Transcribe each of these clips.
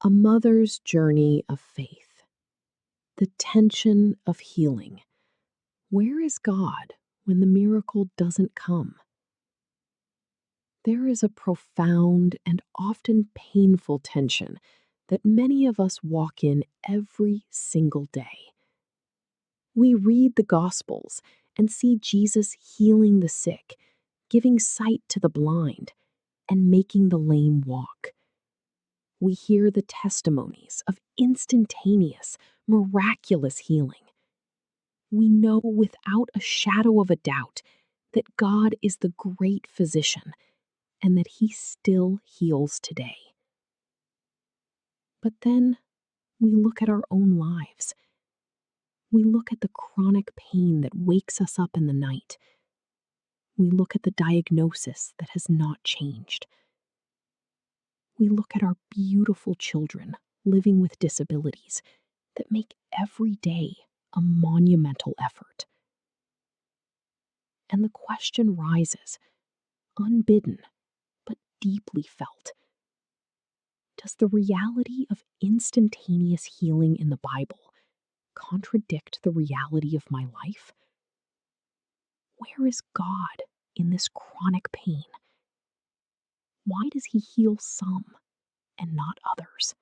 A mother's journey of faith, the tension of healing. Where is God when the miracle doesn't come? There is a profound and often painful tension that many of us walk in every single day. We read the Gospels and see Jesus healing the sick, giving sight to the blind, and making the lame walk. We hear the testimonies of instantaneous, miraculous healing. We know without a shadow of a doubt that God is the great physician and that He still heals today. But then we look at our own lives. We look at the chronic pain that wakes us up in the night. We look at the diagnosis that has not changed. We look at our beautiful children living with disabilities that make every day a monumental effort. And the question rises, unbidden, but deeply felt. Does the reality of instantaneous healing in the Bible contradict the reality of my life? Where is God in this chronic pain? Why does He heal some and not others?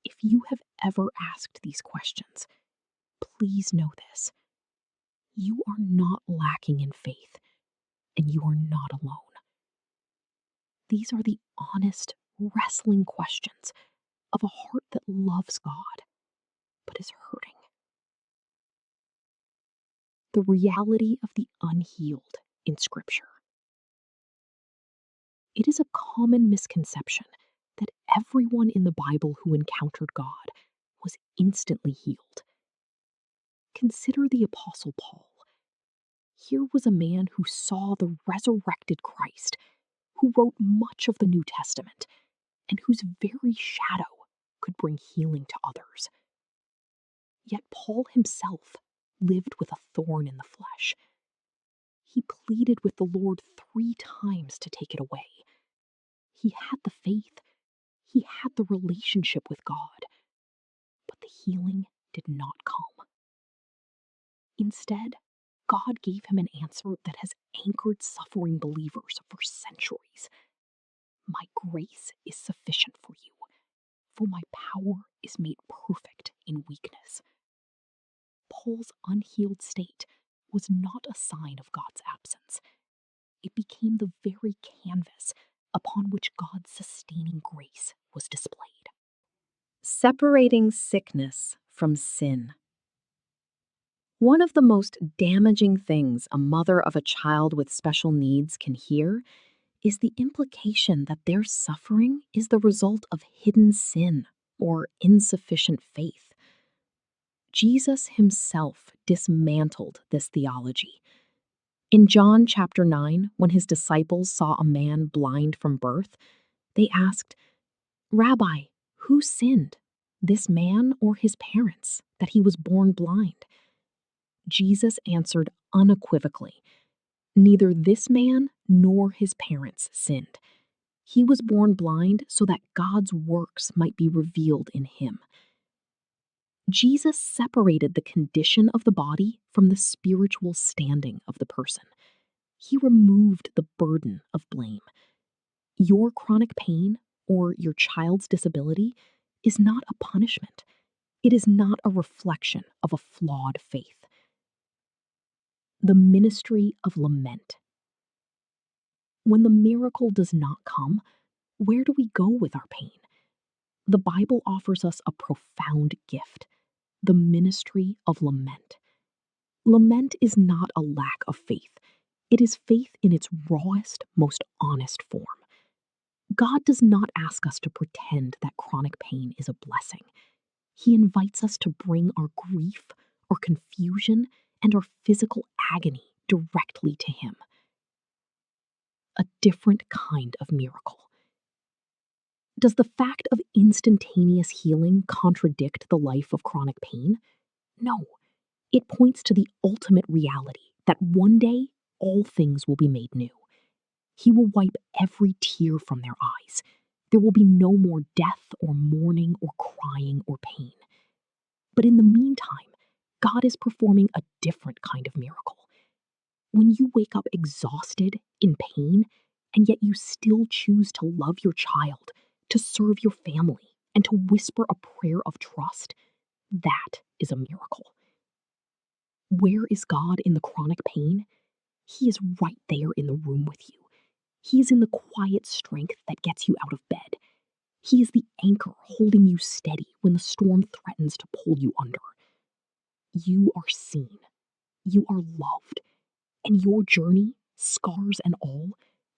If you have ever asked these questions, please know this. You are not lacking in faith, and you are not alone. These are the honest, wrestling questions of a heart that loves God, but is hurting. The reality of the unhealed in Scripture. It is a common misconception that everyone in the Bible who encountered God was instantly healed. Consider the Apostle Paul. Here was a man who saw the resurrected Christ, who wrote much of the New Testament, and whose very shadow could bring healing to others. Yet Paul himself lived with a thorn in the flesh. He pleaded with the Lord 3 times to take it away. He had the faith. He had the relationship with God. But the healing did not come. Instead, God gave him an answer that has anchored suffering believers for centuries. My grace is sufficient for you, for my power is made perfect in weakness. Paul's unhealed state was not a sign of God's absence. It became the very canvas upon which God's sustaining grace was displayed. Separating sickness from sin. One of the most damaging things a mother of a child with special needs can hear is the implication that their suffering is the result of hidden sin or insufficient faith. Jesus himself dismantled this theology. In John chapter 9, when his disciples saw a man blind from birth, they asked, "Rabbi, who sinned, this man or his parents, that he was born blind?" Jesus answered unequivocally, "Neither this man nor his parents sinned. He was born blind so that God's works might be revealed in him." Jesus separated the condition of the body from the spiritual standing of the person. He removed the burden of blame. Your chronic pain or your child's disability is not a punishment. It is not a reflection of a flawed faith. The ministry of lament. When the miracle does not come, where do we go with our pain? The Bible offers us a profound gift, the ministry of lament. Lament is not a lack of faith. It is faith in its rawest, most honest form. God does not ask us to pretend that chronic pain is a blessing. He invites us to bring our grief, our confusion, and our physical agony directly to Him. A different kind of miracle. Does the fact of instantaneous healing contradict the life of chronic pain? No. It points to the ultimate reality that one day all things will be made new. He will wipe every tear from their eyes. There will be no more death or mourning or crying or pain. But in the meantime, God is performing a different kind of miracle. When you wake up exhausted, in pain, and yet you still choose to love your child, to serve your family, and to whisper a prayer of trust, that is a miracle. Where is God in the chronic pain? He is right there in the room with you. He is in the quiet strength that gets you out of bed. He is the anchor holding you steady when the storm threatens to pull you under. You are seen. You are loved. And your journey, scars and all,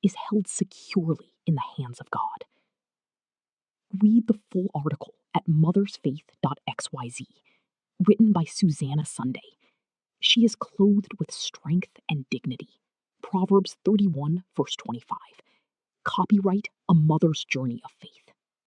is held securely in the hands of God. Read the full article at mothersfaith.xyz, written by Susanna Sunday. She is clothed with strength and dignity. Proverbs 31, verse 25. Copyright A Mother's Journey of Faith.